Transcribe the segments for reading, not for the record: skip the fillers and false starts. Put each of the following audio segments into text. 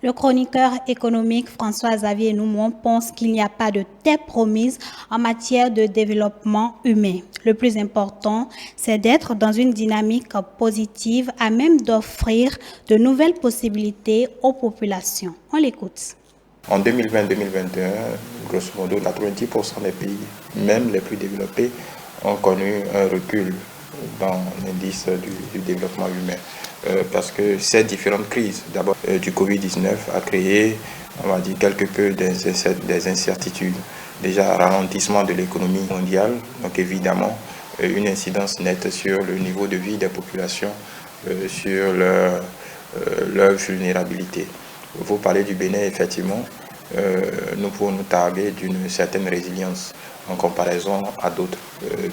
Le chroniqueur économique François-Xavier Noumon pense qu'il n'y a pas de telle promise en matière de développement humain. Le plus important, c'est d'être dans une dynamique positive à même d'offrir de nouvelles possibilités aux populations. On l'écoute. En 2020-2021, grosso modo, 90% des pays, même les plus développés, ont connu un recul dans l'indice du développement humain. Parce que ces différentes crises, d'abord du Covid-19, a créé, on va dire, quelque peu des incertitudes. Déjà, ralentissement de l'économie mondiale, donc évidemment, une incidence nette sur le niveau de vie des populations, sur leur vulnérabilité. Vous parlez du Bénin, effectivement, nous pouvons nous targuer d'une certaine résilience en comparaison à d'autres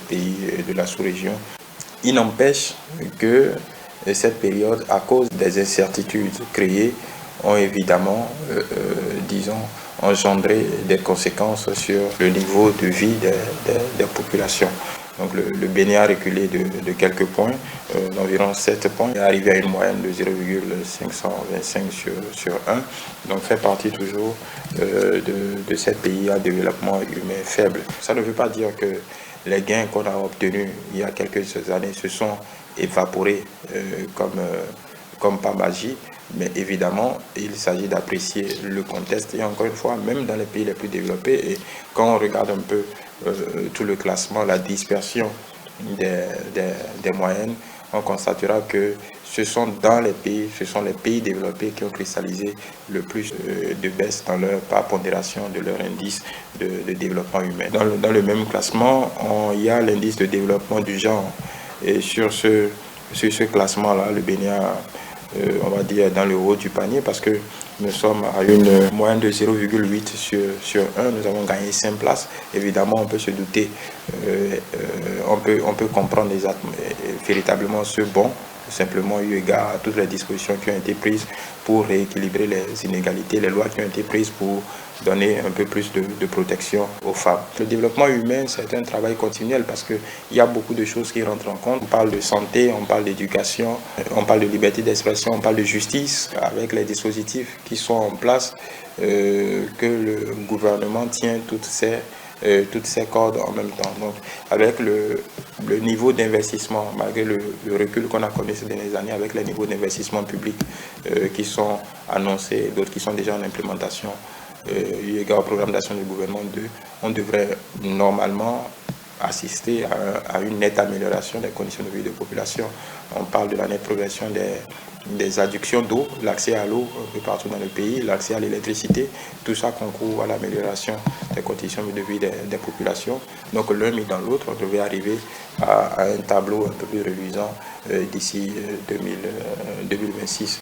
pays de la sous-région. Il n'empêche que cette période, à cause des incertitudes créées, ont évidemment, engendré des conséquences sur le niveau de vie des populations. Donc le Bénin a reculé de quelques points, d'environ 7 points, est arrivé à une moyenne de 0,525 sur 1, donc fait partie toujours de ces pays à développement humain faible. Ça ne veut pas dire que les gains qu'on a obtenus il y a quelques années se sont évaporés comme par magie, mais évidemment, il s'agit d'apprécier le contexte. Et encore une fois, même dans les pays les plus développés, et quand on regarde un peu tout le classement, la dispersion des moyennes, on constatera que ce sont les pays développés qui ont cristallisé le plus de baisse dans leur pondération de leur indice de développement humain. Dans le même classement, il y a l'indice de développement du genre. Et sur ce classement-là, le Bénin, on va dire, dans le haut du panier, parce que nous sommes à une moyenne de 0,8 sur 1, nous avons gagné 5 places. Évidemment, on peut se douter, on peut comprendre véritablement ce bond, simplement eu égard à toutes les dispositions qui ont été prises pour rééquilibrer les inégalités, les lois qui ont été prises pour donner un peu plus de protection aux femmes. Le développement humain, c'est un travail continuel parce qu'il y a beaucoup de choses qui rentrent en compte. On parle de santé, on parle d'éducation, on parle de liberté d'expression, on parle de justice, avec les dispositifs qui sont en place, que le gouvernement tient toutes ces cordes en même temps. Donc, avec le niveau d'investissement, malgré le recul qu'on a connu ces dernières années, avec les niveaux d'investissement public qui sont annoncés, d'autres qui sont déjà en implémentation, eu égard au programme d'action du gouvernement 2, on devrait normalement assister à une nette amélioration des conditions de vie de la population. On parle de la nette progression des adductions d'eau, l'accès à l'eau un peu partout dans le pays, l'accès à l'électricité, tout ça concourt à l'amélioration des conditions de vie des populations. Donc l'un mis dans l'autre, on devait arriver à un tableau un peu plus reluisant d'ici 2026.